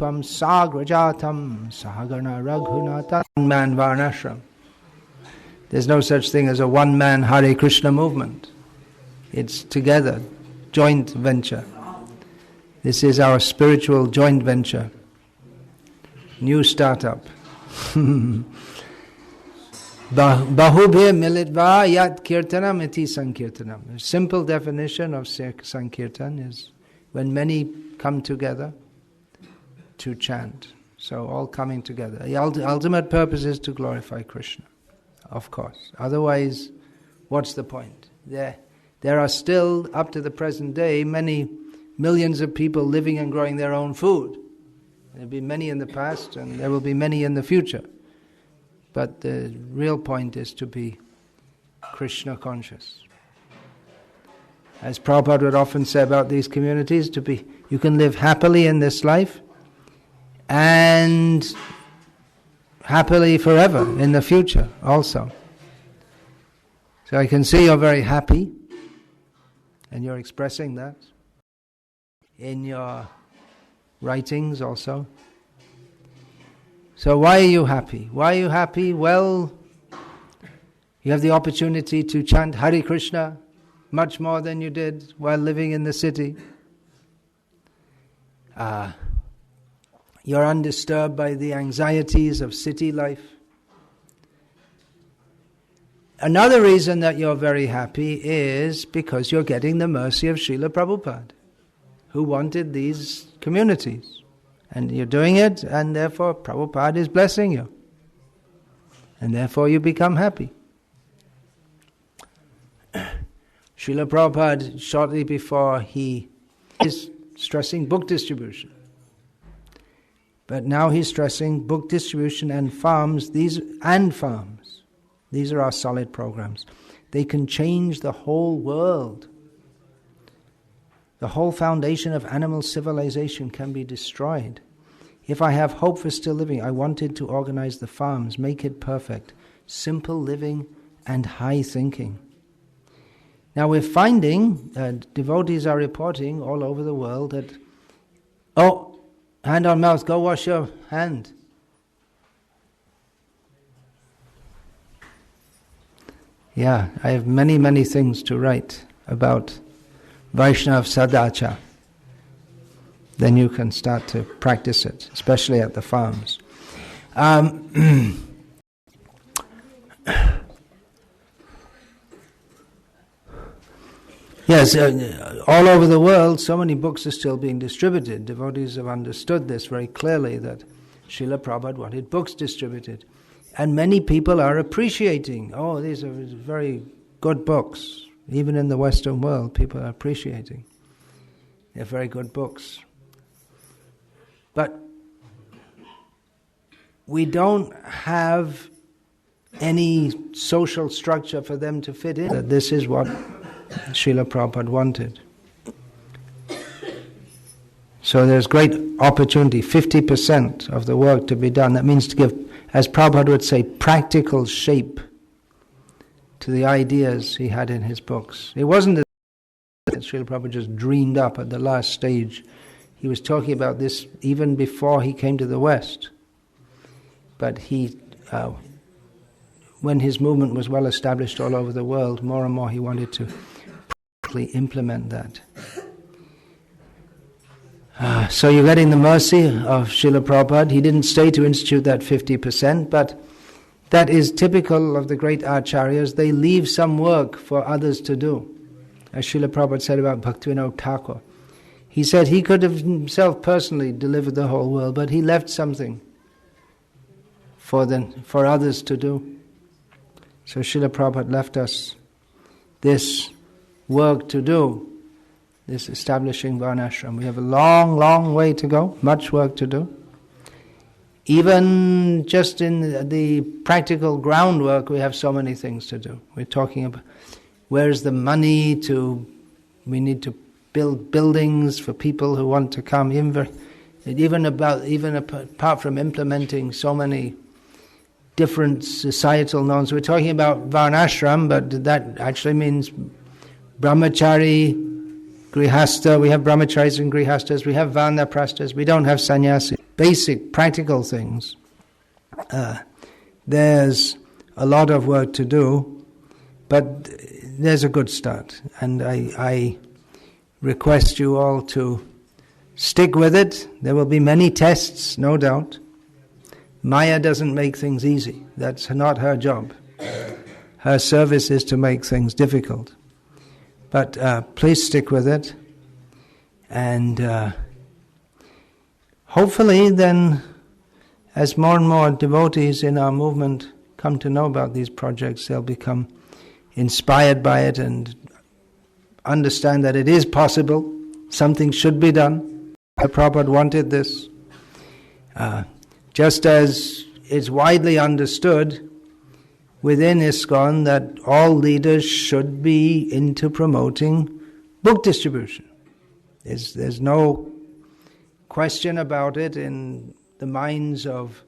Pam Sagrajatam Sahagana Raghunata. One-man Varnasrama. There's no such thing as a one-man Hare Krishna movement. It's together, joint venture. This is our spiritual joint venture. New startup. Bahubhe militva yat kirtanam iti sankirtanam. A simple definition of sankirtan is when many come together to chant. So all coming together. The ultimate purpose is to glorify Krishna, of course. Otherwise, what's the point? There are still, up to the present day, many millions of people living and growing their own food. There have been many in the past, and there will be many in the future. But the real point is to be Krishna conscious. As Prabhupada would often say about these communities, you can live happily in this life and happily forever in the future also. So I can see you're very happy, and you're expressing that in your writings also. So why are you happy? Why are you happy? Well, you have the opportunity to chant Hare Krishna much more than you did while living in the city. You're undisturbed by the anxieties of city life. Another reason that you're very happy is because you're getting the mercy of Srila Prabhupada, who wanted these communities. And you're doing it, and therefore Prabhupada is blessing you. And therefore you become happy. Srila Prabhupada, shortly before, he is stressing book distribution. But now he's stressing book distribution and farms. These are our solid programs. They can change the whole world. The whole foundation of animal civilization can be destroyed. If I have hope for still living, I wanted to organize the farms, make it perfect. Simple living and high thinking. Now we're finding, devotees are reporting all over the world that, hand on mouth, go wash your hand. Yeah, I have many, many things to write about Vaishnav Sadacha. Then you can start to practice it, especially at the farms. Yes, all over the world, so many books are still being distributed. Devotees have understood this very clearly, that Srila Prabhupada wanted books distributed. And many people are appreciating, these are very good books. Even in the Western world, people are appreciating. They're very good books. But we don't have any social structure for them to fit in. This is what Srila Prabhupada wanted. So there's great opportunity, 50% of the work to be done. That means to give, as Prabhupada would say, practical shape to the ideas he had in his books. It wasn't that Srila Prabhupada just dreamed up at the last stage. He was talking about this even before he came to the West. But when his movement was well established all over the world, more and more he wanted to practically implement that. So you're getting the mercy of Srila Prabhupada. He didn't stay to institute that 50%, but that is typical of the great acharyas. They leave some work for others to do. As Srila Prabhupada said about Bhaktivinoda Thakur. He said he could have himself personally delivered the whole world, but he left something for others to do. So Srila Prabhupada left us this work to do, this establishing Varnasrama. We have a long, long way to go, much work to do. Even just in the practical groundwork, we have so many things to do. We're talking about where's the money we need to build buildings for people who want to come. Even apart from implementing so many different societal norms, we're talking about Varnashram, but that actually means brahmachari, grihastha. We have brahmacharis and grihasthas. We have vanaprasthas. We don't have sannyasi. basic practical things, there's a lot of work to do, but there's a good start. And I request you all to stick with it. There will be many tests, no doubt. Maya doesn't make things easy. That's not her job. Her service is to make things difficult. But please stick with it. And hopefully then, as more and more devotees in our movement come to know about these projects, they'll become inspired by it and understand that it is possible. Something should be done. Prabhupada wanted this. Just as it's widely understood within ISKCON that all leaders should be into promoting book distribution. There's no question about it in the minds of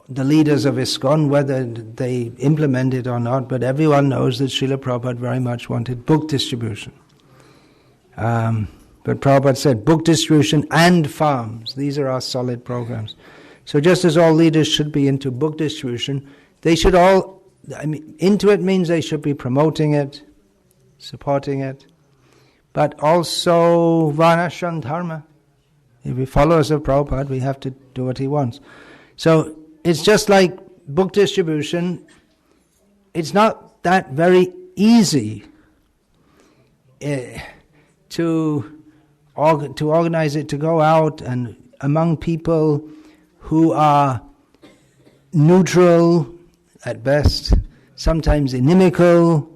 the leaders of ISKCON, whether they implement it or not, but everyone knows that Srila Prabhupada very much wanted book distribution. But Prabhupada said book distribution and farms, these are our solid programs. So just as all leaders should be into book distribution, they should all, into it means they should be promoting it, supporting it, but also Varnasrama Dharma. If we followers of Prabhupada, we have to do what he wants. So it's just like book distribution. It's not that very easy to organize it, to go out and among people who are neutral at best, sometimes inimical.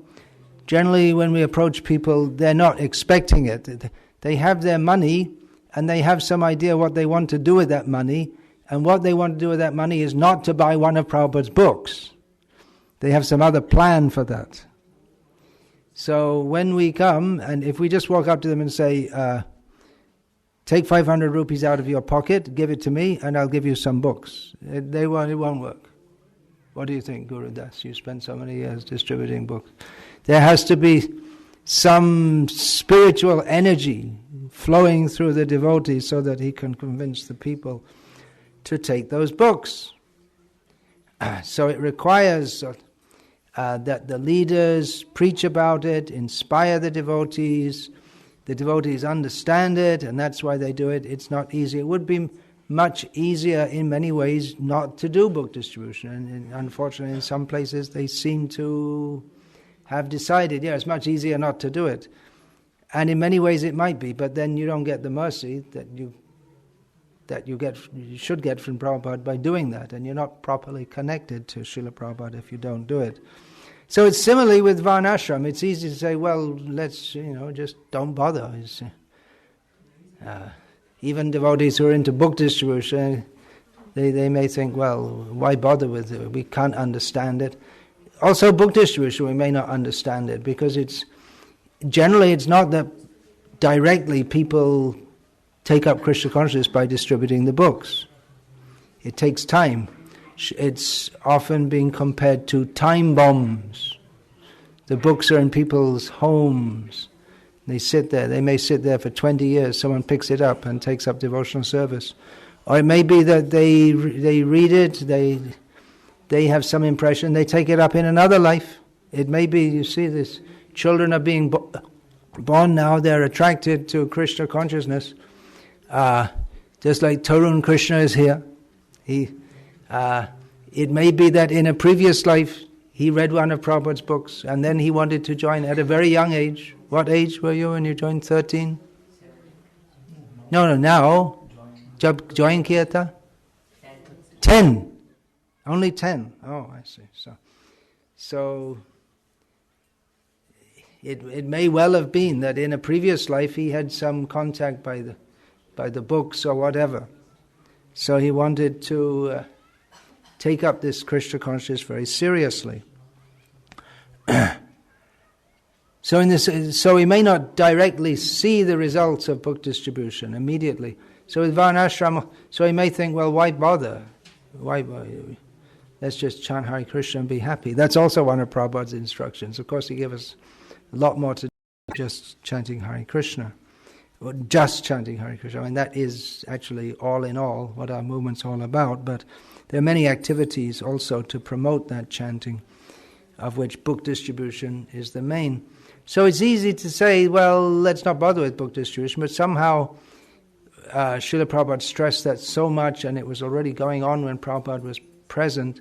Generally, when we approach people, they're not expecting it. They have their money, and they have some idea what they want to do with that money, and what they want to do with that money is not to buy one of Prabhupada's books. They have some other plan for that. So when we come, and if we just walk up to them and say, take 500 rupees out of your pocket, give it to me, and I'll give you some books, it won't work. What do you think, Guru Das? You spent so many years distributing books. There has to be some spiritual energy flowing through the devotee so that he can convince the people to take those books. So it requires that the leaders preach about it, inspire the devotees understand it, and that's why they do it. It's not easy. It would be much easier in many ways not to do book distribution. And unfortunately, in some places, they seem to have decided, it's much easier not to do it. And in many ways it might be, but then you don't get the mercy that you should get from Prabhupada by doing that, and you're not properly connected to Srila Prabhupada if you don't do it. So it's similarly with Varnashram. It's easy to say, well, let's, just don't bother. Even devotees who are into book distribution, they may think, well, why bother with it? We can't understand it. Also, book distribution, we may not understand it, because it's not that directly people take up Krishna consciousness by distributing the books. It takes time. It's often being compared to time bombs. The books are in people's homes. They sit there. They may sit there for 20 years. Someone picks it up and takes up devotional service. Or it may be that they read it, they have some impression, they take it up in another life. It may be, you see, this children are being born now, they're attracted to Krishna consciousness. Just like Tarun Krishna is here. It may be that in a previous life he read one of Prabhupada's books and then he wanted to join at a very young age. What age were you when you joined? 13? No, now. Join Kirta? 10. Only 10. Oh, I see. So it may well have been that in a previous life he had some contact by the books or whatever. So he wanted to take up this Krishna consciousness very seriously. So we may not directly see the results of book distribution immediately. So with Varnasrama, so he may think, well, why bother? Let's just chant Hare Krishna and be happy. That's also one of Prabhupada's instructions. Of course, he gave us a lot more to do than just chanting Hare Krishna. just chanting Hare Krishna. I mean, that is actually all in all what our movement's all about, but there are many activities also to promote that chanting, of which book distribution is the main. So it's easy to say, well, let's not bother with book distribution, but somehow Srila Prabhupada stressed that so much, and it was already going on when Prabhupada was present,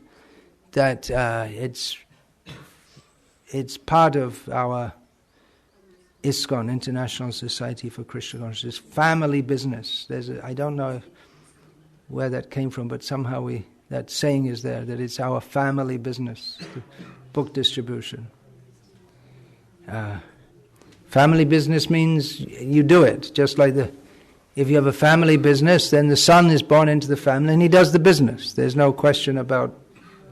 that it's part of our ISKCON, International Society for Krishna Consciousness, family business. I don't know where that came from, but somehow that saying is there, that it's our family business, book distribution. Family business means you do it, just like if you have a family business, then the son is born into the family and he does the business. There's no question about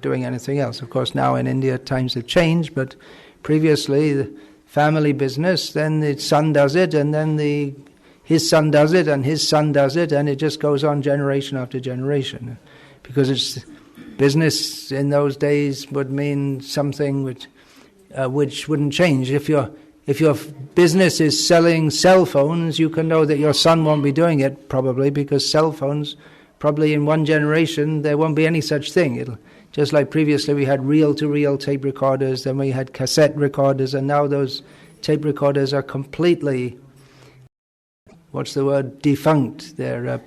doing anything else. Of course, now in India times have changed, but previously the family business, then the son does it, and then his son does it, and his son does it, and it just goes on generation after generation. Because it's business in those days would mean something which wouldn't change. If your business is selling cell phones, you can know that your son won't be doing it, probably, because cell phones, probably in one generation, there won't be any such thing. Just like previously we had reel-to-reel tape recorders, then we had cassette recorders, and now those tape recorders are completely, defunct. They're,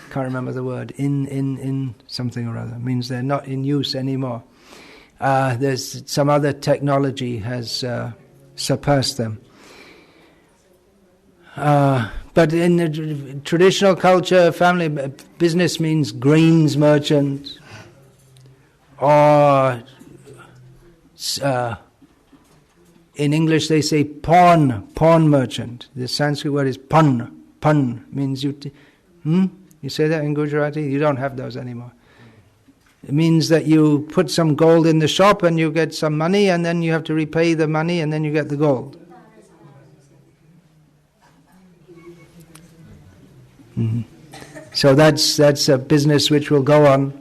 can't remember the word, in something or other. It means they're not in use anymore. There's some other technology has surpassed them. But in the traditional culture, family business means grains merchant, or in English they say pawn merchant. The Sanskrit word is pan. Pan means you say that in Gujarati? You don't have those anymore. It means that you put some gold in the shop and you get some money, and then you have to repay the money, and then you get the gold. Mm-hmm. So that's a business which will go on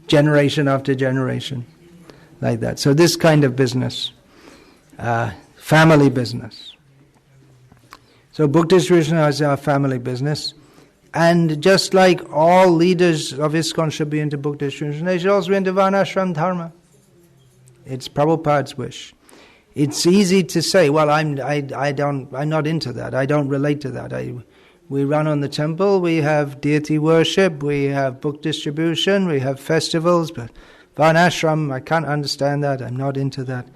generation after generation, like that. So this kind of business, family business. So book distribution is our family business. And just like all leaders of ISKCON should be into book distribution, they should also be into Varnasrama Dharma. It's Prabhupada's wish. It's easy to say, well, I'm not into that. I don't relate to that. We run on the temple, we have deity worship, we have book distribution, we have festivals, but Varnashram, I can't understand that, I'm not into that.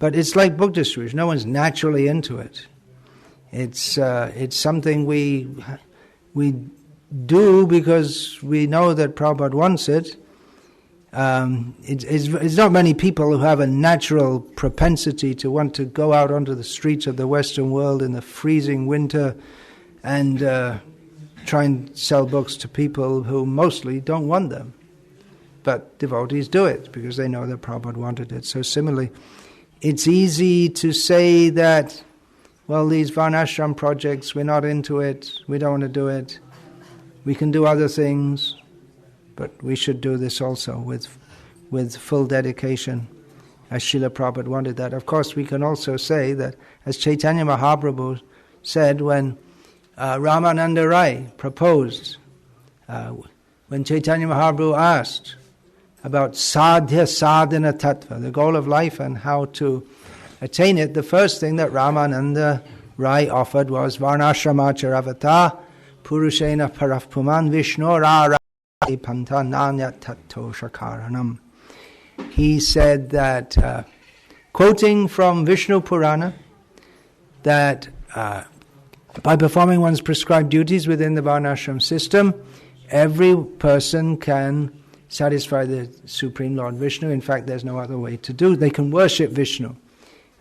But it's like book distribution, no one's naturally into it. It's something we do because we know that Prabhupada wants it. It's not many people who have a natural propensity to want to go out onto the streets of the Western world in the freezing winter and try and sell books to people who mostly don't want them. But devotees do it because they know that Prabhupada wanted it. So similarly, it's easy to say that, well, these Varnashram projects, we're not into it, we don't want to do it. We can do other things, but we should do this also with full dedication, as Srila Prabhupada wanted that. Of course, we can also say that, as Chaitanya Mahaprabhu said when Ramananda Rai proposed, when Chaitanya Mahaprabhu asked about sadhya sadhana tattva, the goal of life and how to attain it, the first thing that Ramananda Rai offered was Varnasrama charavata purushena parafpuman vishnora panta nanya tatto shakaranam. He said that, quoting from Vishnu Purana, that by performing one's prescribed duties within the Varnashram system, every person can satisfy the Supreme Lord Vishnu. In fact, there's no other way to do it. They can worship Vishnu,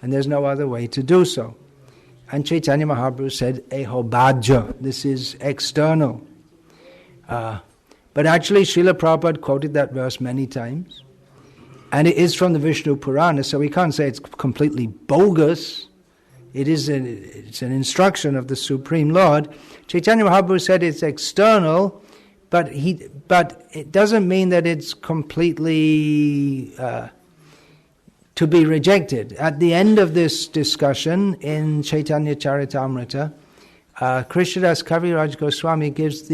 and there's no other way to do so. And Chaitanya Mahaprabhu said, Eho bhajya, this is external. But actually, Srila Prabhupada quoted that verse many times, and it is from the Vishnu Purana, so we can't say it's completely bogus. It's an instruction of the Supreme Lord. Chaitanya Mahaprabhu said it's external, but it doesn't mean that it's completely to be rejected. At the end of this discussion in Chaitanya Charitamrita, Krishnadas Kaviraj Goswami gives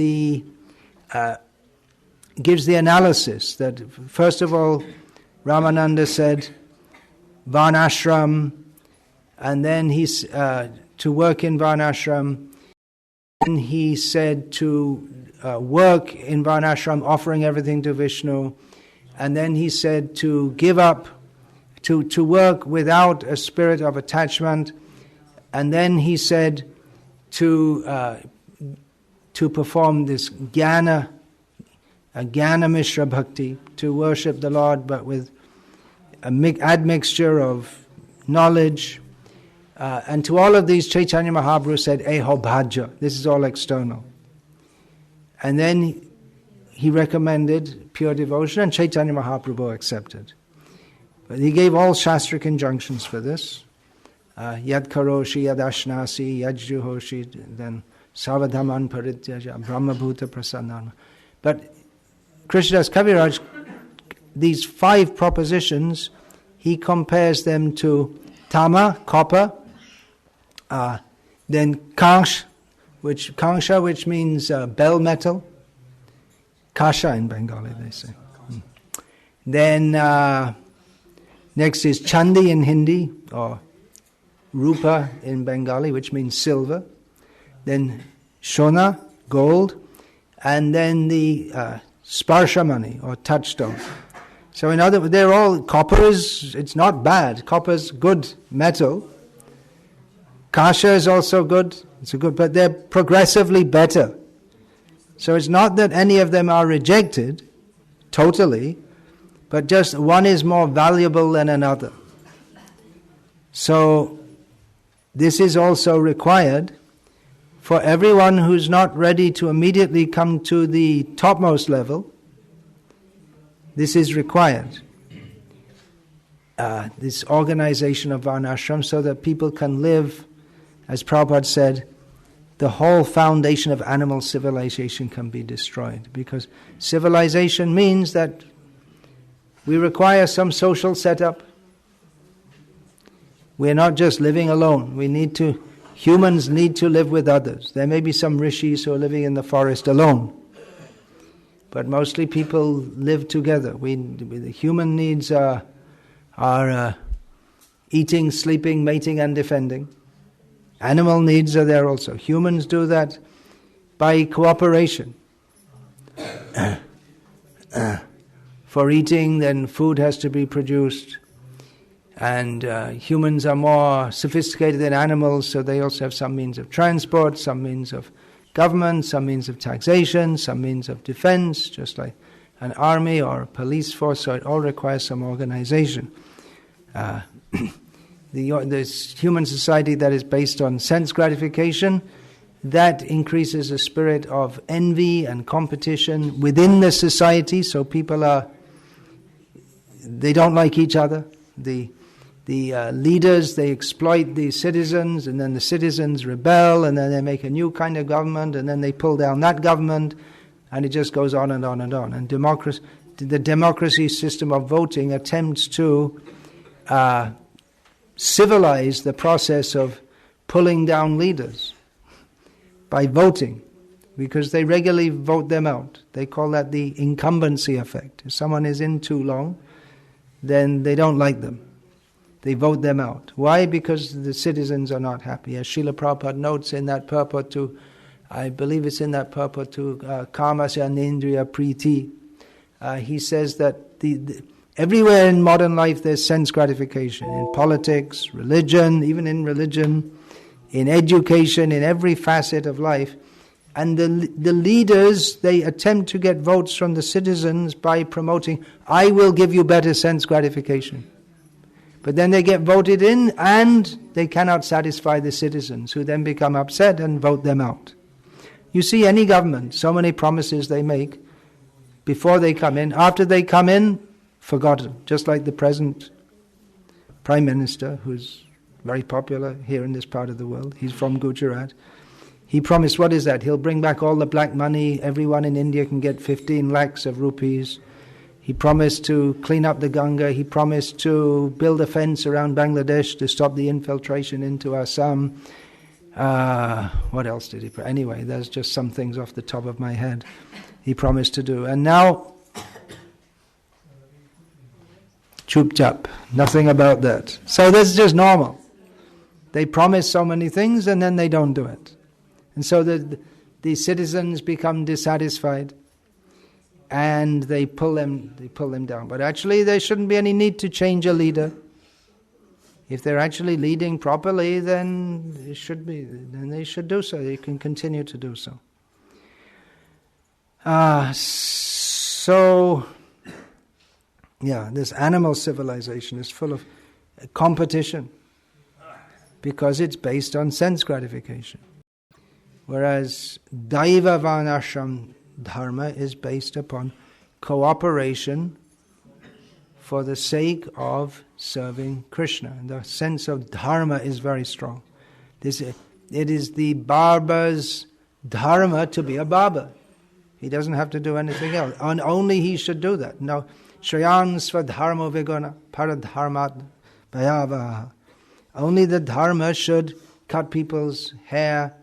the analysis that first of all Ramananda said Varnashram, and then he's to work in Varnashram. Then he said to work in Varnashram, offering everything to Vishnu, and then he said to give up, to work without a spirit of attachment, and then he said to perform this Jnana Mishra Bhakti, to worship the Lord but with admixture of knowledge. And to all of these, Chaitanya Mahaprabhu said, Eho Bhaja, this is all external. And then he recommended pure devotion, and Chaitanya Mahaprabhu accepted. But he gave all Shastric injunctions for this. Yad karoshi, yad ashnasi, yad juhoshi, then savadhaman parityaja, brahmabhuta prasanana. But Krishnadas Kaviraj, these 5 propositions, he compares them to tama, copper, then kangsha, which means bell metal, kasha in Bengali they say. Then next is chandi in Hindi, or rupa in Bengali, which means silver. Then shona, gold, and then the sparsha money, or touchstone. So in other words, they're all, copper it's not bad. Copper's good metal. Kasha is also good. It's a good, but they're progressively better. So it's not that any of them are rejected totally, but just one is more valuable than another. So this is also required for everyone who's not ready to immediately come to the topmost level. This is required. This organization of Varnashram, so that people can live, as Prabhupada said, the whole foundation of animal civilization can be destroyed. Because civilization means that we require some social setup. We're not just living alone. Humans need to live with others. There may be some rishis who are living in the forest alone, but mostly people live together. The human needs are eating, sleeping, mating and defending. Animal needs are there also. Humans do that by cooperation. For eating, then food has to be produced. And humans are more sophisticated than animals, so they also have some means of transport, some means of government, some means of taxation, some means of defense, just like an army or a police force, so it all requires some organization. This human society that is based on sense gratification, that increases the spirit of envy and competition within the society, so people they don't like each other. The leaders, they exploit the citizens, and then the citizens rebel, and then they make a new kind of government, and then they pull down that government, and it just goes on and on and on. And the democracy system of voting attempts to civilize the process of pulling down leaders by voting, because they regularly vote them out. They call that the incumbency effect. If someone is in too long, then they don't like them. They vote them out. Why? Because the citizens are not happy. As Srila Prabhupada notes in that purport to, I believe it's in that purport to Kamasya Nendriya Priti, he says that everywhere in modern life there's sense gratification. In politics, religion, even in religion, in education, in every facet of life. And the leaders, they attempt to get votes from the citizens by promoting, I will give you better sense gratification. But then they get voted in and they cannot satisfy the citizens, who then become upset and vote them out. You see any government, so many promises they make before they come in. After they come in, forgotten. Just like the present Prime Minister, who's very popular here in this part of the world. He's from Gujarat. He promised, what is that? He'll bring back all the black money. Everyone in India can get 15 lakhs of rupees. He promised to clean up the Ganga. He promised to build a fence around Bangladesh to stop the infiltration into Assam. What else did he? Anyway, there's just some things off the top of my head he promised to do. And now, chup chap, nothing about that. So this is just normal. They promise so many things and then they don't do it. And so the citizens become dissatisfied and they pull them down. But actually there shouldn't be any need to change a leader. If they're actually leading properly, then they should do so. They can continue to do so. This animal civilization is full of competition because it's based on sense gratification. Whereas Daiva Varnasrama Dharma is based upon cooperation for the sake of serving Krishna. And the sense of Dharma is very strong. It is the barber's Dharma to be a barber. He doesn't have to do anything else. And only he should do that. Now, Shrayan Swadharma Viguna Paradharmat Bhayavaha. Only the Dharma should cut people's hair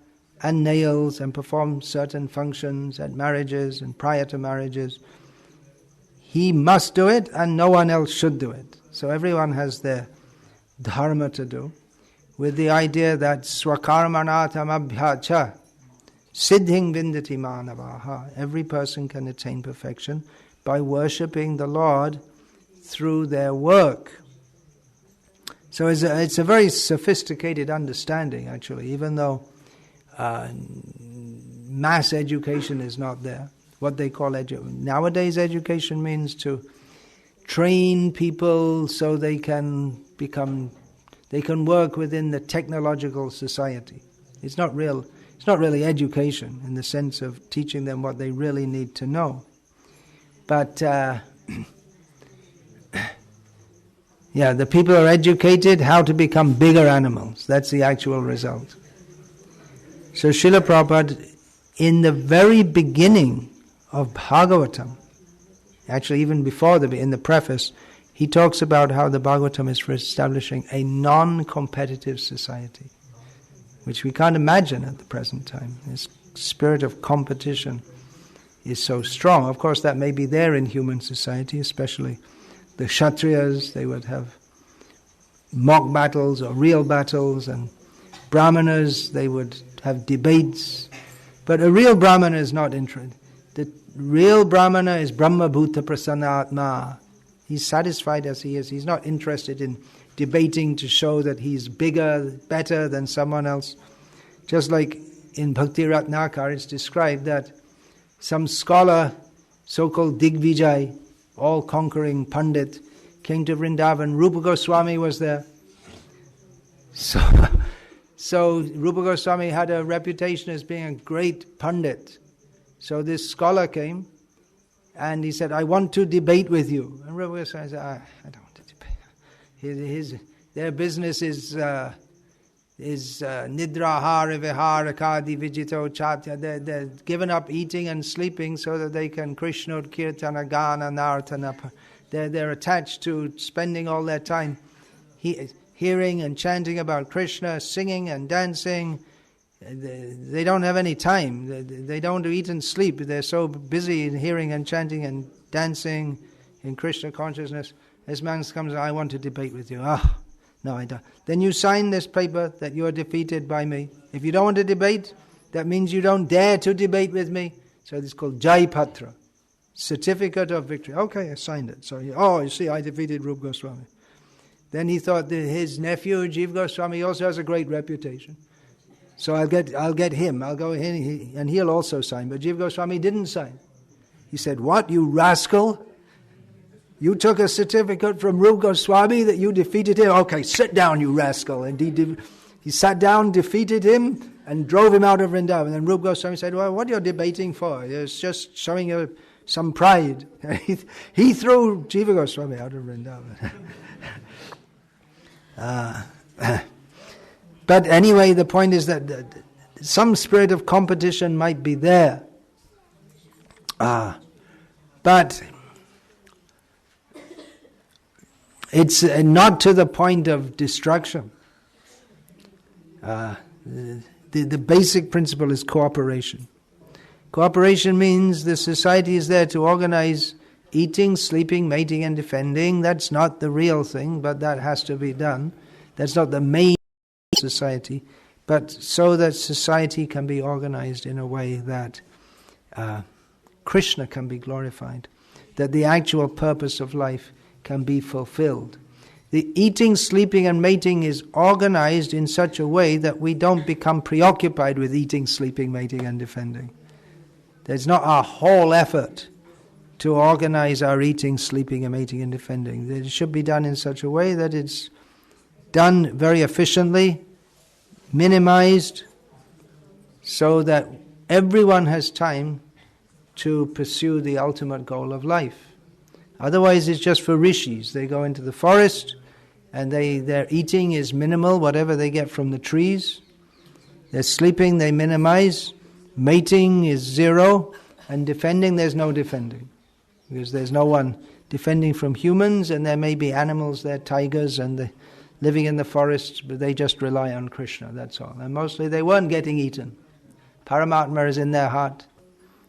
and nails and perform certain functions at marriages and prior to marriages. He must do it and no one else should do it. So everyone has their dharma to do, with the idea that swakarmanatam abhyacha siddhing vindati manavaha. Every person can attain perfection by worshipping the Lord through their work. So it's a very sophisticated understanding, actually, even though mass education is not there. What they call nowadays education means to train people so they can work within the technological society. It's not really education in the sense of teaching them what they really need to know. But the people are educated how to become bigger animals. That's the actual result. So Srila Prabhupada, in the very beginning of Bhagavatam, actually even before in the preface, he talks about how the Bhagavatam is for establishing a non-competitive society, which we can't imagine at the present time. This spirit of competition is so strong. Of course, that may be there in human society, especially the Kshatriyas. They would have mock battles or real battles, and Brahmanas, they would have debates. But a real Brahmana is not interested. The real Brahmana is Brahma Bhuta Prasanatma. He's satisfied as he is. He's not interested in debating to show that he's bigger, better than someone else. Just like in Bhakti Ratnakar, it's described that some scholar, so-called Digvijay, all-conquering Pandit, came to Vrindavan. Rupa Goswami was there. So Rupa Goswami had a reputation as being a great Pandit. So this scholar came and he said, I want to debate with you. And Rupa Goswami said, I don't want to debate. Their business is nidrahara vihara kadi vijito chatya. They're given up eating and sleeping so that they can Krishna kirtana gana nartana. They're attached to spending all their time hearing and chanting about Krishna, singing and dancing. They don't have any time. They don't eat and sleep. They're so busy in hearing and chanting and dancing in Krishna consciousness. This man comes, I want to debate with you. No, I don't. Then you sign this paper that you are defeated by me. If you don't want to debate, that means you don't dare to debate with me. So it's called Jai Patra, certificate of victory. Okay, I signed it. So, you see, I defeated Rupa Goswami. Then he thought that his nephew, Jiva Goswami, also has a great reputation. So I'll get him. I'll go in, and he'll also sign. But Jiva Goswami didn't sign. He said, "What, you rascal? You took a certificate from Rupa Goswami that you defeated him? Okay, sit down, you rascal." And he sat down, defeated him, and drove him out of Vrindavan. And then Rupa Goswami said, "Well, what are you debating for? It's just showing some pride." He threw Jiva Goswami out of Vrindavan. But anyway, the point is that some spirit of competition might be there. But it's not to the point of destruction. the basic principle is cooperation. Cooperation means the society is there to organize eating, sleeping, mating and defending. That's not the real thing, but that has to be done. That's not the main society, but so that society can be organized in a way that Krishna can be glorified, that the actual purpose of life can be fulfilled. The eating, sleeping and mating is organized in such a way that we don't become preoccupied with eating, sleeping, mating and defending. There's not a whole effort to organize our eating, sleeping and mating and defending. It should be done in such a way that it's done very efficiently, minimized, so that everyone has time to pursue the ultimate goal of life. Otherwise it's just for rishis. They go into the forest and their eating is minimal, whatever they get from the trees. Their sleeping they minimize. Mating is zero. And defending, there's no defending. Because there's no one defending from humans, and there may be animals there, tigers, and they're living in the forest, but they just rely on Krishna, that's all. And mostly they weren't getting eaten. Paramatma is in their heart,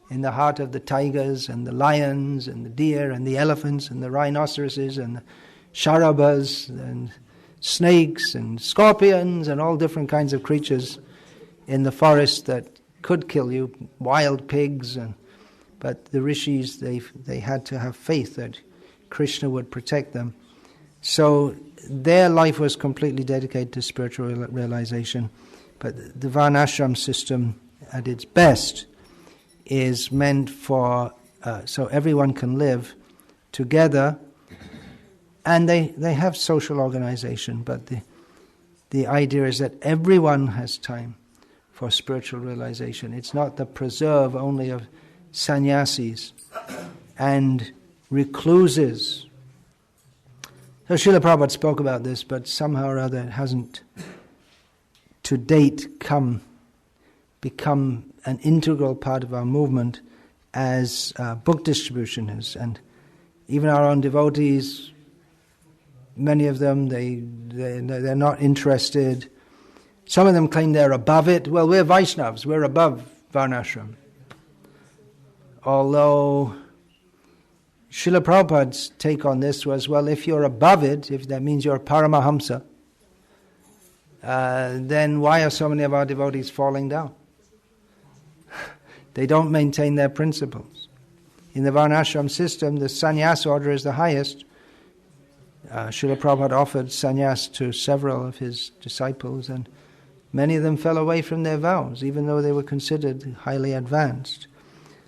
in the heart of the tigers and the lions and the deer and the elephants and the rhinoceroses and the sharabas and snakes and scorpions and all different kinds of creatures in the forest that could kill you, wild pigs. But the rishis, they had to have faith that Krishna would protect them. So their life was completely dedicated to spiritual realization. But the Varnashram system at its best is meant for, so everyone can live together, and they have social organization, but the idea is that everyone has time for spiritual realization. It's not the preserve only of sannyasis and recluses. So Srila Prabhupada spoke about this, but somehow or other it hasn't to date become an integral part of our movement as book distribution is. And even our own devotees, many of them, they're not interested. Some of them claim they're above it. Well, we're Vaishnavas, we're above Varnashram. Although Srila Prabhupada's take on this was, well, if you're above it, if that means you're Paramahamsa, then why are so many of our devotees falling down? They don't maintain their principles. In the Varnashram system, the sannyas order is the highest. Srila Prabhupada offered sannyas to several of his disciples, and many of them fell away from their vows, even though they were considered highly advanced.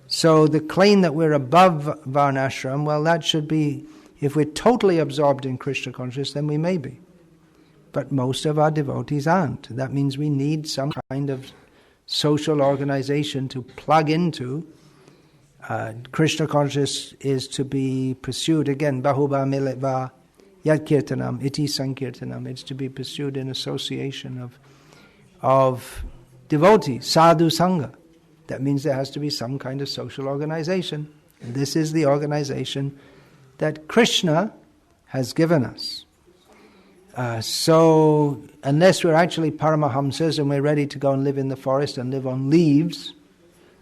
So the claim that we're above Varnashram, well, that should be, if we're totally absorbed in Krishna consciousness, then we may be. But most of our devotees aren't. That means we need some kind of social organization to plug into. Krishna consciousness is to be pursued, again, bahuba militva yat kirtanam iti sankirtanam. It's to be pursued in association of devotees, sadhu sangha. That means there has to be some kind of social organization. And this is the organization that Krishna has given us. So unless we're actually Paramahamsas and we're ready to go and live in the forest and live on leaves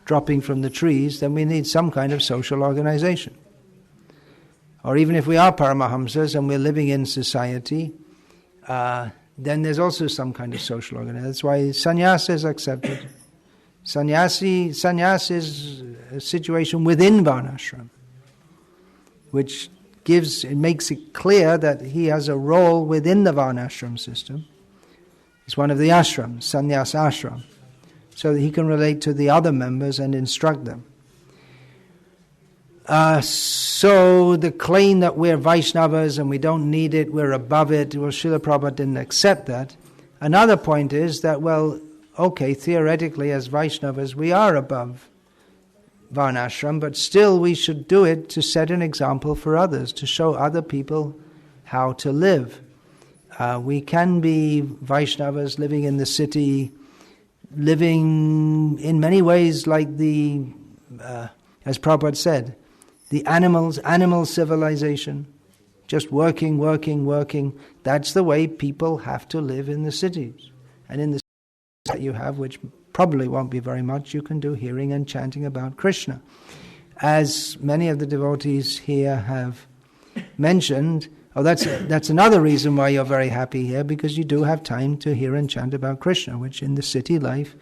dropping from the trees, then we need some kind of social organization. Or even if we are Paramahamsas and we're living in society, then there's also some kind of social organization. That's why sannyas is accepted. Sannyas is a situation within Varnashram, which makes it clear that he has a role within the Varnashram system. He's one of the ashrams, sannyas ashram, so that he can relate to the other members and instruct them. So the claim that we're Vaishnavas and we don't need it, we're above it, well, Srila Prabhupada didn't accept that. Another point is that, well, okay, theoretically as Vaishnavas we are above Varnashram, but still we should do it to set an example for others, to show other people how to live. We can be Vaishnavas living in the city, living in many ways like as Prabhupada said, the animal civilization, just working. That's the way people have to live in the cities. And in the that you have, which probably won't be very much, you can do hearing and chanting about Krishna. As many of the devotees here have mentioned, that's another reason why you're very happy here, because you do have time to hear and chant about Krishna, which in the city life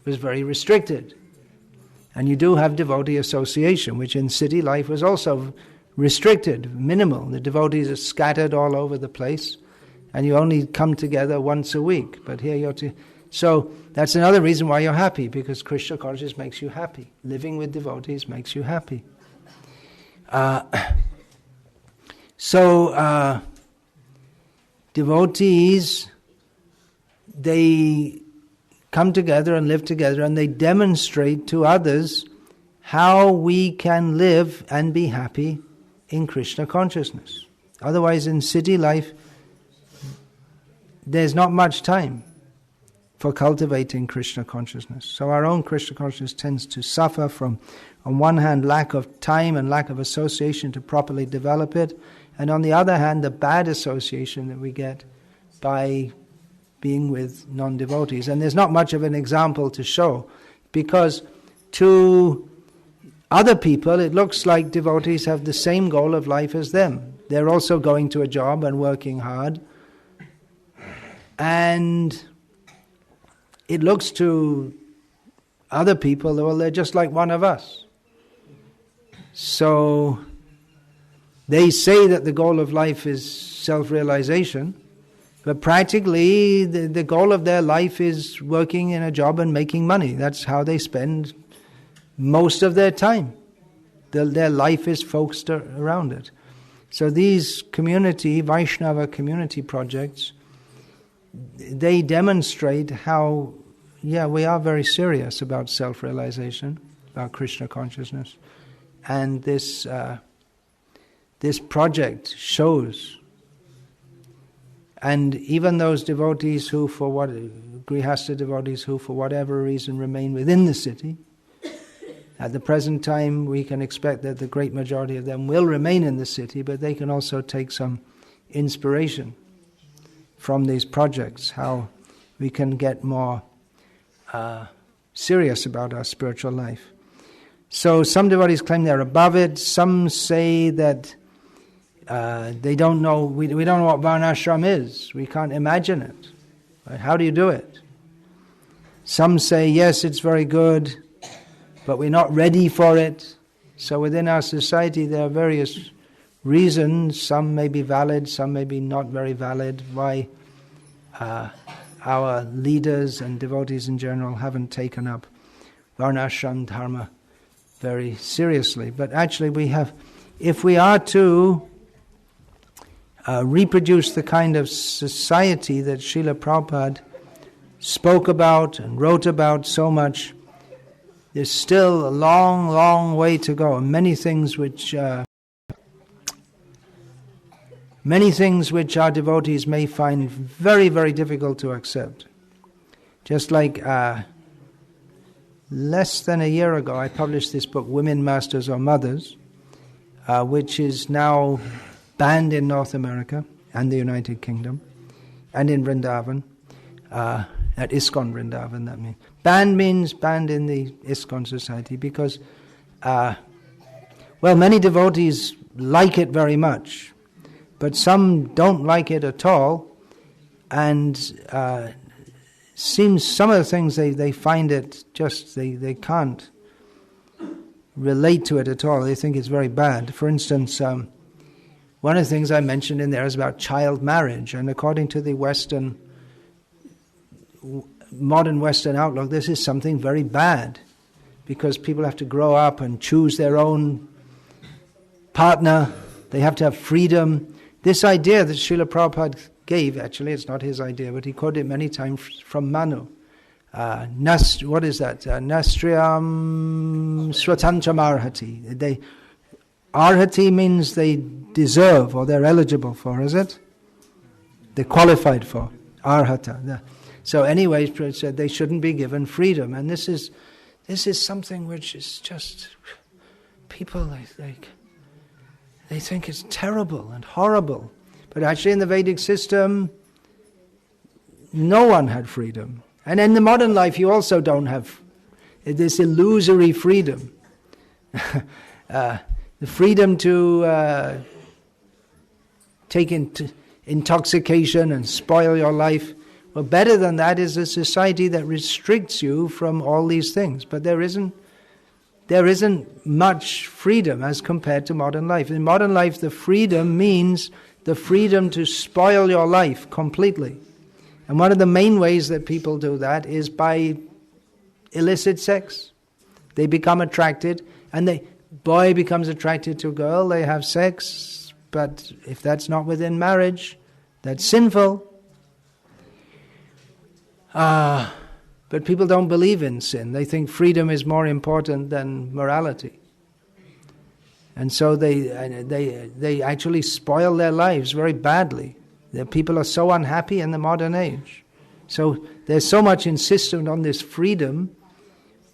was very restricted. And you do have devotee association, which in city life was also restricted, minimal. The devotees are scattered all over the place, and you only come together once a week. But here you're so that's another reason why you're happy, because Krishna consciousness makes you happy. Living with devotees makes you happy. Devotees, they come together and live together, and they demonstrate to others how we can live and be happy in Krishna consciousness. Otherwise, in city life, there's not much time for cultivating Krishna consciousness. So our own Krishna consciousness tends to suffer from, on one hand, lack of time and lack of association to properly develop it, and on the other hand, the bad association that we get by being with non-devotees. And there's not much of an example to show, because to other people it looks like devotees have the same goal of life as them. They're also going to a job and working hard, and it looks to other people, well, they're just like one of us. So they say that the goal of life is self-realization, but practically the goal of their life is working in a job and making money. That's how they spend most of their time. Their life is focused around it. So these Vaishnava community projects, they demonstrate how, we are very serious about self-realization, about Krishna consciousness. And this project shows. And even those devotees Grihastha devotees who for whatever reason remain within the city, at the present time we can expect that the great majority of them will remain in the city, but they can also take some inspiration from these projects, how we can get more serious about our spiritual life. So some devotees claim they're above it, some say that they don't know, we don't know what Varnasrama is, we can't imagine it. Right? How do you do it? Some say, yes, it's very good, but we're not ready for it. So within our society there are various reasons, some may be valid, some may be not very valid, why our leaders and devotees in general haven't taken up Varnasrama Dharma very seriously. But actually if we are to reproduce the kind of society that Srila Prabhupada spoke about and wrote about so much, there's still a long, long way to go. And many things which our devotees may find very, very difficult to accept. Just like less than a year ago, I published this book, Women Masters or Mothers, which is now banned in North America and the United Kingdom, and in Vrindavan, at ISKCON Vrindavan, that means. Banned means banned in the ISKCON society because, many devotees like it very much, but some don't like it at all, and seems some of the things they find it just, they can't relate to it at all. They think it's very bad. For instance, one of the things I mentioned in there is about child marriage, and according to the modern Western outlook, this is something very bad, because people have to grow up and choose their own partner, they have to have freedom. This idea that Srila Prabhupada gave, actually it's not his idea, but he quoted it many times from Manu. What is that? Nastriyam Swatantam Arhati. Arhati means they deserve or they're eligible for, is it? They're qualified for. Arhata. So anyway, Prabhupada said they shouldn't be given freedom. And this is something which is just, people they think it's terrible and horrible. But actually in the Vedic system, no one had freedom. And in the modern life, you also don't have this illusory freedom. The freedom to take intoxication and spoil your life. Well, better than that is a society that restricts you from all these things. But there isn't much freedom as compared to modern life. In modern life, the freedom means the freedom to spoil your life completely. And one of the main ways that people do that is by illicit sex. They become attracted, and the boy becomes attracted to a girl, they have sex, but if that's not within marriage, that's sinful. But people don't believe in sin. They think freedom is more important than morality. And so they actually spoil their lives very badly. The people are so unhappy in the modern age. So there's so much insistence on this freedom,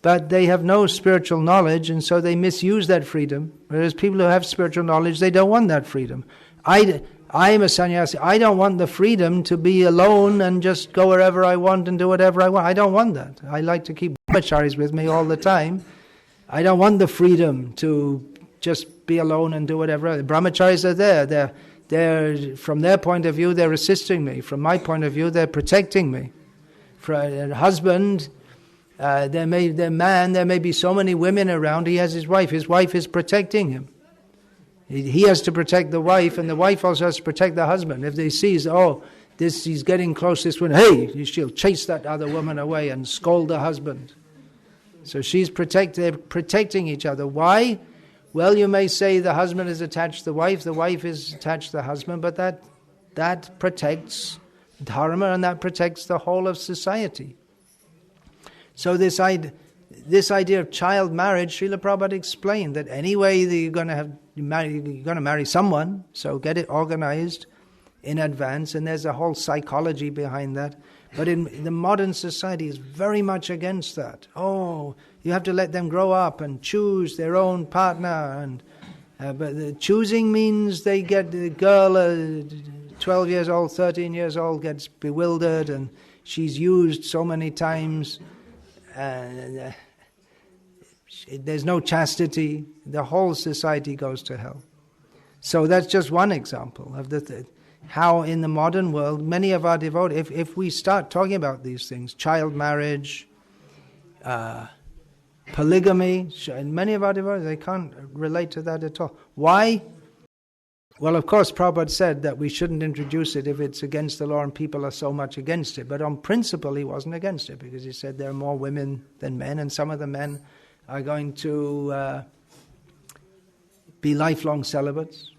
but they have no spiritual knowledge, and so they misuse that freedom. Whereas people who have spiritual knowledge, they don't want that freedom. I'm a sannyasi. I don't want the freedom to be alone and just go wherever I want and do whatever I want. I don't want that. I like to keep brahmacharis with me all the time. I don't want the freedom to just be alone and do whatever. The brahmacharis are there. They're from their point of view, they're assisting me. From my point of view, they're protecting me. For a husband, there may be so many women around. He has his wife. His wife is protecting him. He has to protect the wife, and the wife also has to protect the husband. If they sees, he's getting close, this one, she'll chase that other woman away and scold the husband. So they're protecting each other. Why? Well, you may say the husband is attached to the wife is attached to the husband, but that protects Dharma, and that protects the whole of society. So this idea of child marriage, Srila Prabhupada explained that anyway you're going to marry someone, so get it organized in advance, and there's a whole psychology behind that. But in the modern society is very much against that. You have to let them grow up and choose their own partner, but the choosing means they get the girl, 12 years old, 13 years old, gets bewildered, and she's used so many times. There's no chastity. The whole society goes to hell. So that's just one example of how in the modern world many of our devotees, if we start talking about these things, child marriage, polygamy, and many of our devotees, they can't relate to that at all. Why? Well, of course, Prabhupada said that we shouldn't introduce it if it's against the law and people are so much against it. But on principle, he wasn't against it, because he said there are more women than men, and some of the men are going to be lifelong celibates.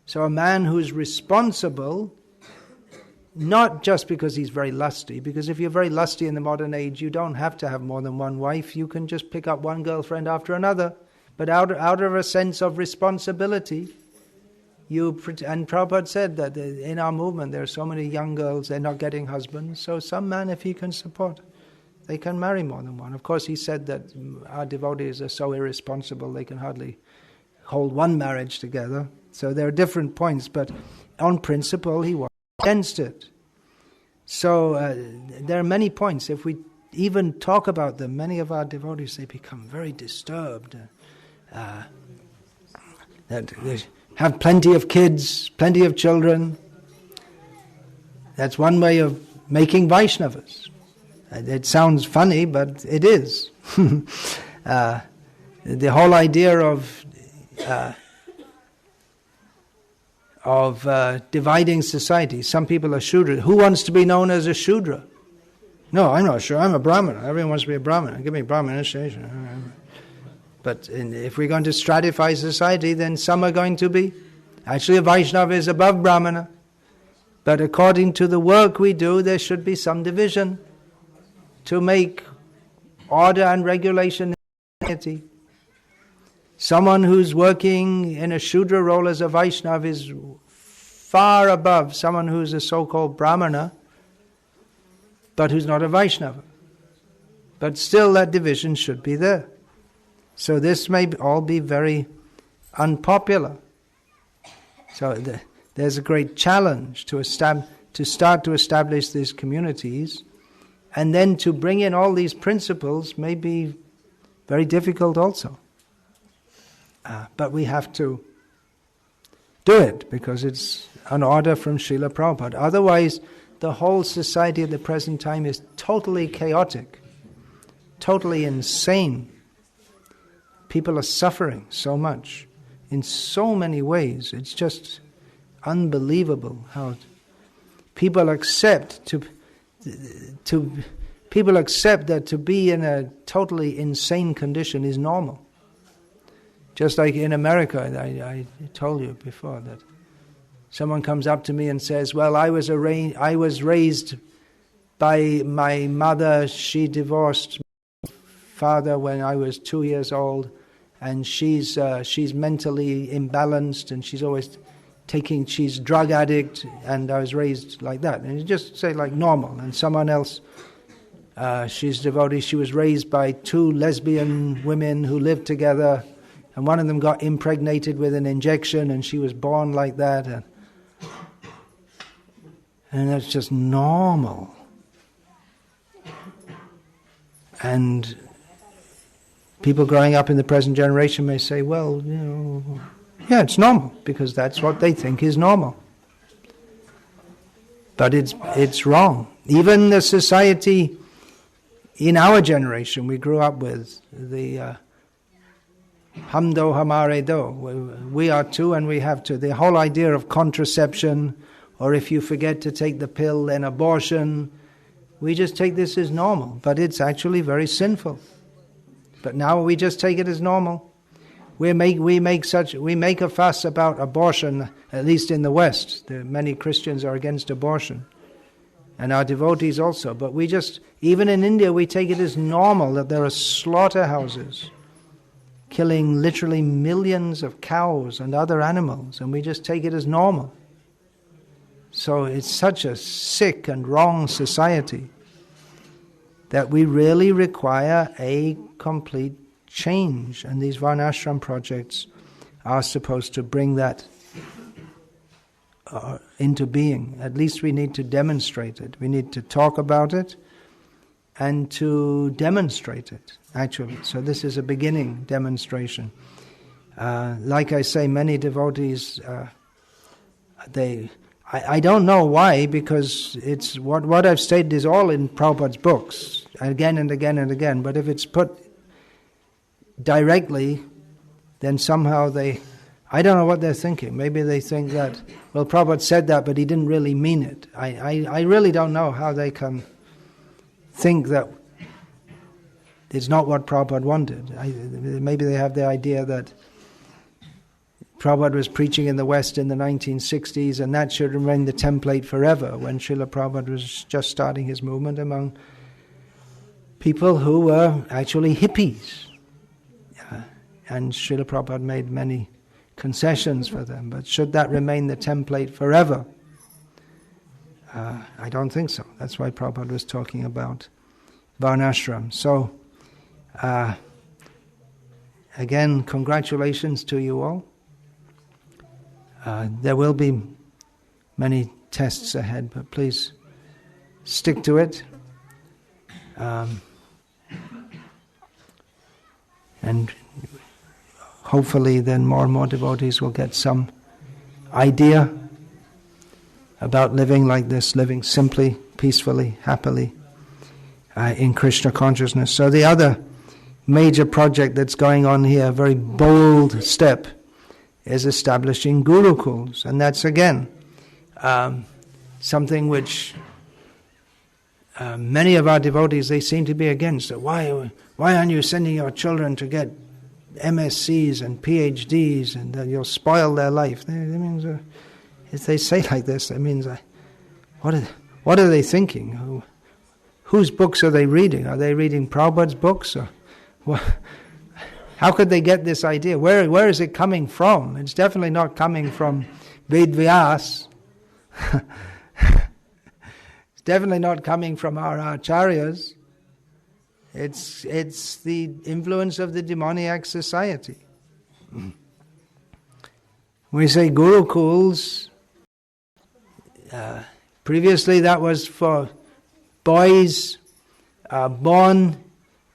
So a man who's responsible, not just because he's very lusty, because if you're very lusty in the modern age, you don't have to have more than one wife. You can just pick up one girlfriend after another. But out of a sense of responsibility, and Prabhupada said that in our movement there are so many young girls, they're not getting husbands. So some man, if he can support, they can marry more than one. Of course, he said that our devotees are so irresponsible they can hardly hold one marriage together. So there are different points, but on principle, he was against it. So there are many points. If we even talk about them, many of our devotees, they become very disturbed. That they have plenty of kids, plenty of children. That's one way of making Vaishnavas. It sounds funny, but it is. The whole idea of dividing society. Some people are Shudra. Who wants to be known as a Shudra? No, I'm not sure. I'm a Brahmana. Everyone wants to be a Brahmana. Give me Brahmana initiation. But if we're going to stratify society, then some are going to be. Actually, a Vaishnava is above Brahmana. But according to the work we do, there should be some division to make order and regulation in society. Someone who's working in a Shudra role as a Vaishnava is far above someone who's a so-called Brahmana, but who's not a Vaishnava. But still that division should be there. So this may all be very unpopular. So there's a great challenge to start to establish these communities And then to bring in all these principles may be very difficult also. But we have to do it because it's an order from Srila Prabhupada. Otherwise, the whole society at the present time is totally chaotic, totally insane. People are suffering so much in so many ways. It's just unbelievable how people accept that to be in a totally insane condition is normal. Just like in America, I told you before that someone comes up to me and says, well, I was raised by my mother. She divorced my father when I was 2 years old, and she's mentally imbalanced, and she's drug addict, and I was raised like that. And you just say like normal. And someone else, she's devotee, she was raised by 2 lesbian women who lived together, and one of them got impregnated with an injection, and she was born like that. And that's just normal. And people growing up in the present generation may say, well, yeah, it's normal, because that's what they think is normal. But it's wrong. Even the society in our generation we grew up with, the Hum do hamare do, we are two and we have to. The whole idea of contraception, or if you forget to take the pill, then abortion, we just take this as normal, but it's actually very sinful. But now we just take it as normal. We make a fuss about abortion, at least in the West. Many Christians are against abortion, and our devotees also. But even in India, we take it as normal that there are slaughterhouses killing literally millions of cows and other animals, and we just take it as normal. So it's such a sick and wrong society that we really require a complete change, and these Varnashram projects are supposed to bring that into being. At least we need to demonstrate it. We need to talk about it and to demonstrate it, actually. So this is a beginning demonstration. Like I say, many devotees, I don't know why, because it's what I've stated is all in Prabhupada's books, again and again and again. But if it's put directly, then somehow I don't know what they're thinking. Maybe they think that, well, Prabhupada said that, but he didn't really mean it. I really don't know how they can think that it's not what Prabhupada wanted. Maybe they have the idea that Prabhupada was preaching in the West in the 1960s, and that should remain the template forever, when Srila Prabhupada was just starting his movement among people who were actually hippies. And Srila Prabhupada made many concessions for them, but should that remain the template forever? I don't think so. That's why Prabhupada was talking about Varnashram. So, again, congratulations to you all. There will be many tests ahead, but please stick to it. And hopefully then more and more devotees will get some idea about living like this, living simply, peacefully, happily in Krishna consciousness. So the other major project that's going on here, a very bold step, is establishing gurukuls. And that's again something which many of our devotees, they seem to be against. Why aren't you sending your children to get MSCs and PhDs, and you'll spoil their life? That means, if they say like this, that means, what are they thinking? Whose books are they reading? Are they reading Prabhupada's books? Or how could they get this idea? Where is it coming from? It's definitely not coming from Ved Vyas. It's definitely not coming from our acharyas. It's the influence of the demoniac society. We say gurukuls. Previously that was for boys born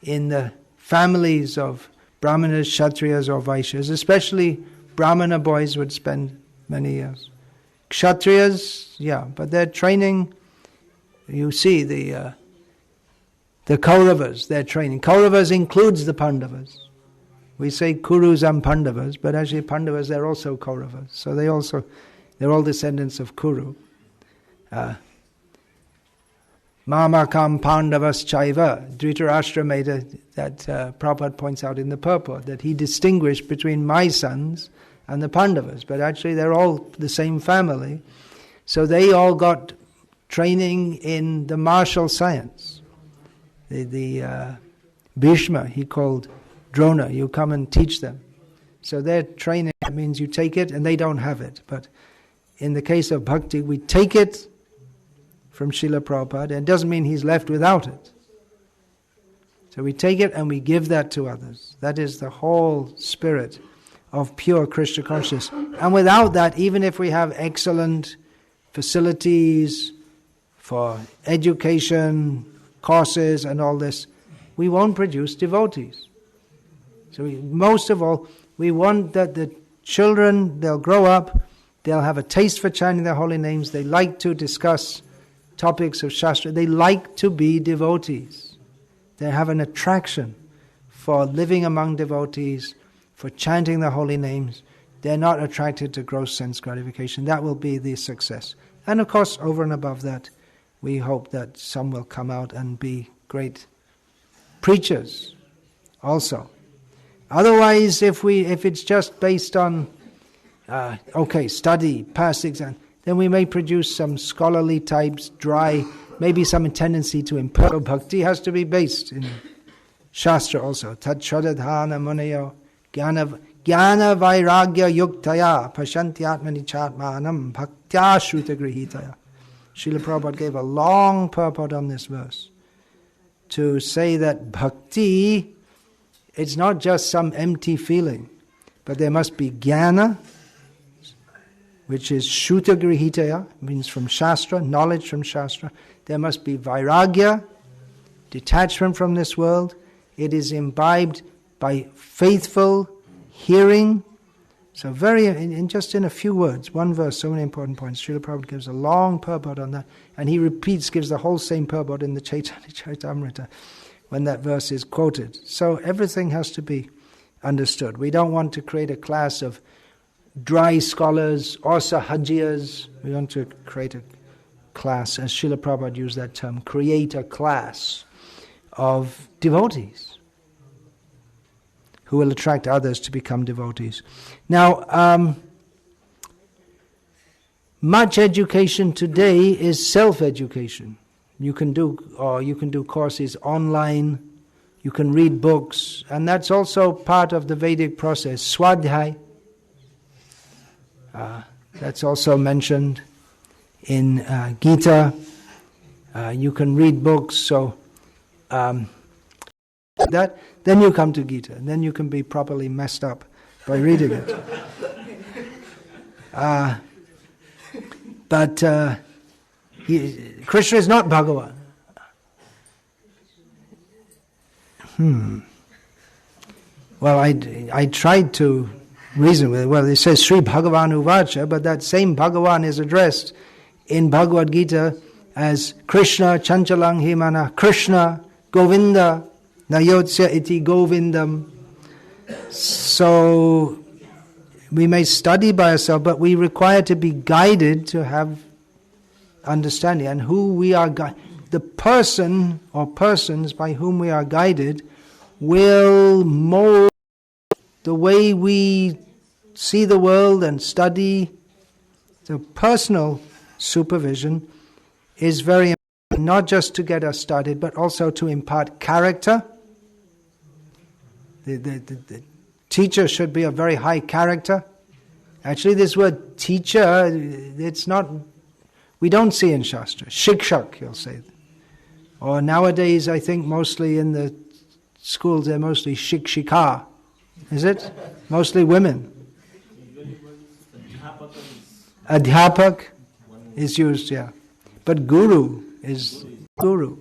in the families of Brahmanas, Kshatriyas or Vaishyas, especially Brahmana boys would spend many years. Kshatriyas, yeah, but they're training, you see the Kauravas, they're training. Kauravas includes the Pandavas. We say Kurus and Pandavas, but actually Pandavas, they're also Kauravas. So they're all descendants of Kuru. Mamakam Pandavas Chaiva. Dhritarashtra made that Prabhupada points out in the purport, that he distinguished between my sons and the Pandavas, but actually they're all the same family. So they all got training in the martial science. The Bhishma, he called Drona, you come and teach them. So their training means you take it and they don't have it. But in the case of Bhakti, we take it from Srila Prabhupada, and it doesn't mean he's left without it. So we take it and we give that to others. That is the whole spirit of pure Krishna consciousness. And without that, even if we have excellent facilities for education, courses and all this, we won't produce devotees. So most of all, we want that the children, they'll grow up, they'll have a taste for chanting their holy names, they like to discuss topics of Shastra, they like to be devotees. They have an attraction for living among devotees, for chanting the holy names. They're not attracted to gross sense gratification. That will be the success. And of course, over and above that, we hope that some will come out and be great preachers also. Otherwise, if it's just based on, study, pass exam, then we may produce some scholarly types, dry, maybe some tendency to impart. Bhakti has to be based in Shastra also. Tat shradadhana munayo jnana vairagya yuktaya pashantyatmani chatmanam bhaktya shruta grihitaya. Srila Prabhupada gave a long purport on this verse to say that bhakti, it's not just some empty feeling, but there must be jnana, which is shruta grihitaya, means from Shastra, knowledge from Shastra. There must be vairagya, detachment from this world. It is imbibed by faithful hearing. So just in a few words, one verse, so many important points. Srila Prabhupada gives a long purport on that, and he gives the whole same purport in the Chaitanya Charitamrita when that verse is quoted. So everything has to be understood. We don't want to create a class of dry scholars or sahajiyas. We want to create a class, as Srila Prabhupada used that term, create a class of devotees who will attract others to become devotees. Now, much education today is self-education. You can do courses online, you can read books, and that's also part of the Vedic process. Swadhyay, that's also mentioned in Gita. You can read books, so then you come to Gita, and then you can be properly messed up by reading it. But Krishna is not Bhagavan. Well, I tried to reason with it. Well, it says Sri Bhagavan Uvacha, but that same Bhagavan is addressed in Bhagavad Gita as Krishna Chanchalang Himana, Krishna Govinda Nayotsya iti Govindam. So we may study by ourselves, but we require to be guided to have understanding. And who we are the person or persons by whom we are guided will mold the way we see the world and study. So personal supervision is very important, not just to get us started, but also to impart character. The teacher should be of very high character. Actually, this word teacher, it's not, we don't see in Shastra. Shikshak, you'll say. Or nowadays, I think mostly in the schools, they're mostly shikshika. Is it? Mostly women. Adhyapak is used, yeah. But guru is guru.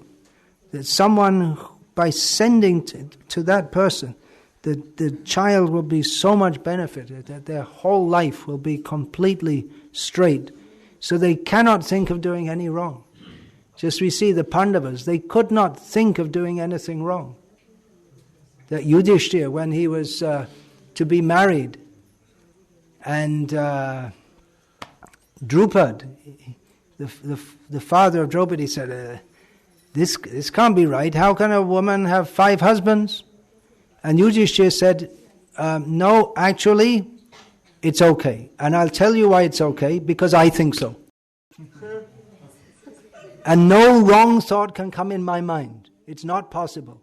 that someone, by sending to that person, the child will be so much benefited that their whole life will be completely straight, so they cannot think of doing any wrong. Just we see the Pandavas, they could not think of doing anything wrong. That Yudhishthira, when he was to be married, and Drupad, the father of Draupadi, said, this can't be right. How can a woman have 5 husbands? And Yudhishthira said, no, actually, it's okay. And I'll tell you why it's okay, because I think so. And no wrong thought can come in my mind. It's not possible.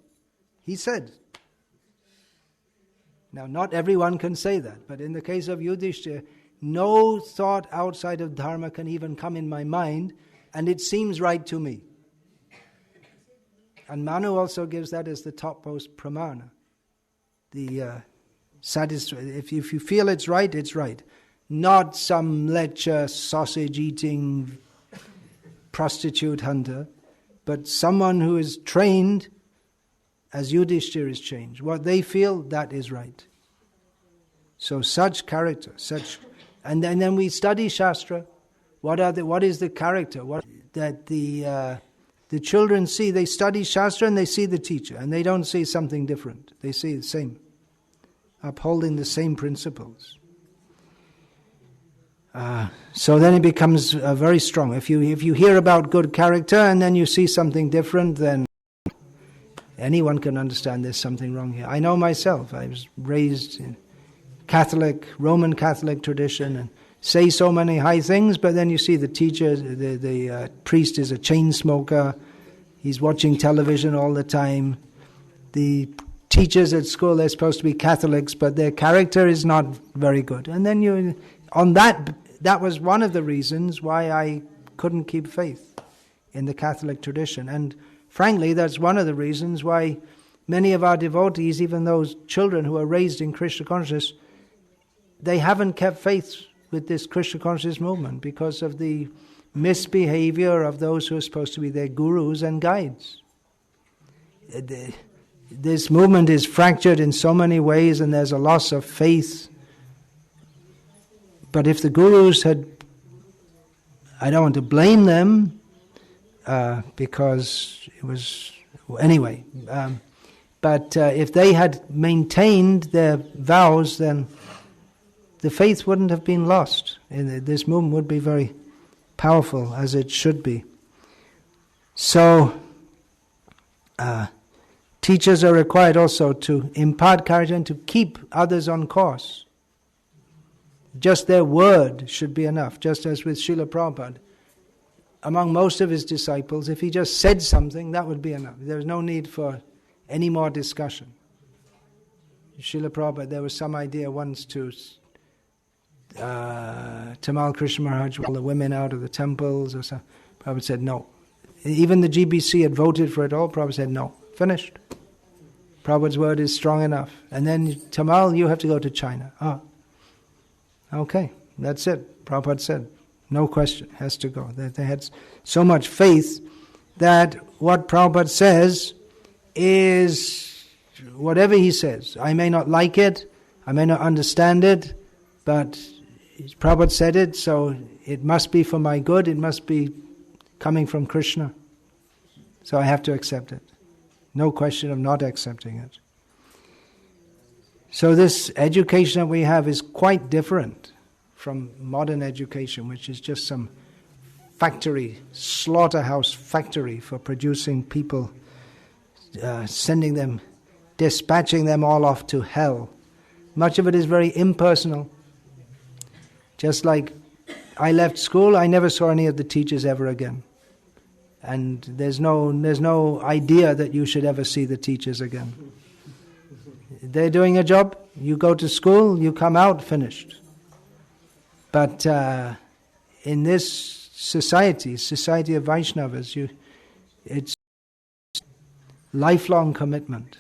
He said. Now, not everyone can say that, but in the case of Yudhishthira, no thought outside of Dharma can even come in my mind, and it seems right to me. And Manu also gives that as the topmost pramana. The if you feel it's right, it's right. Not some lecture, sausage-eating prostitute hunter, but someone who is trained as Yudhishthira is changed. What they feel, that is right. So such character, and then we study Shastra. What is the character? That the children see? They study Shastra and they see the teacher, and they don't see something different. They see the same, upholding the same principles. So then it becomes very strong. If you hear about good character and then you see something different, then anyone can understand there's something wrong here. I know myself. I was raised in Catholic, Roman Catholic tradition, and say so many high things, but then you see the teacher, the priest is a chain smoker. He's watching television all the time. The teachers at school, they're supposed to be Catholics, but their character is not very good. And then that was one of the reasons why I couldn't keep faith in the Catholic tradition. And frankly, that's one of the reasons why many of our devotees, even those children who are raised in Krishna consciousness, they haven't kept faith with this Krishna consciousness movement because of the misbehavior of those who are supposed to be their gurus and guides. This movement is fractured in so many ways, and there's a loss of faith. But if the gurus had, I don't want to blame them, because it was, anyway, but if they had maintained their vows, then the faith wouldn't have been lost. This movement would be very powerful, as it should be. So, teachers are required also to impart character and to keep others on course. Just their word should be enough, just as with Srila Prabhupada. Among most of his disciples, if he just said something, that would be enough. There's no need for any more discussion. Srila Prabhupada, there was some idea once to Tamal Krishna Maharaj, all the women out of the temples or so. Prabhupada said no. Even the GBC had voted for it all. Prabhupada said no. Finished. Prabhupada's word is strong enough. And then, Tamal, you have to go to China. Okay, that's it. Prabhupada said, no question, has to go. They had so much faith that what Prabhupada says is whatever he says. I may not like it, I may not understand it, but Prabhupada said it, so it must be for my good, it must be coming from Krishna. So I have to accept it. No question of not accepting it. So this education that we have is quite different from modern education, which is just some factory, slaughterhouse factory for producing people, sending them, dispatching them all off to hell. Much of it is very impersonal. Just like I left school, I never saw any of the teachers ever again. And there's no idea that you should ever see the teachers again. They're doing a job, you go to school, you come out, finished. But in this society of Vaishnavas, it's lifelong commitment.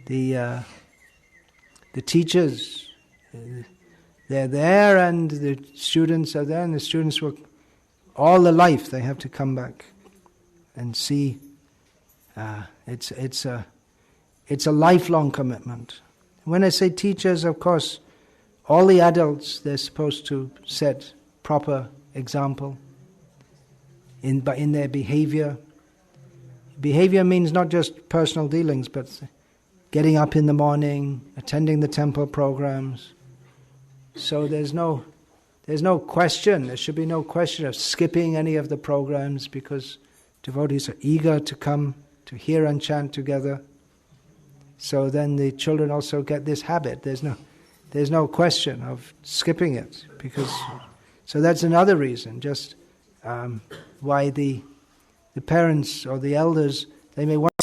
The teachers, they're there, and the students are there, and the students will, all the life they have to come back and see It's a lifelong commitment. When I say teachers, of course, all the adults, they're supposed to set proper example in their behavior. Behavior means not just personal dealings, but getting up in the morning, attending the temple programs. So there's no question, there should be no question of skipping any of the programs, because devotees are eager to come to hear and chant together. So then the children also get this habit. There's no question of skipping it, so that's another reason, just why the parents or the elders, they may want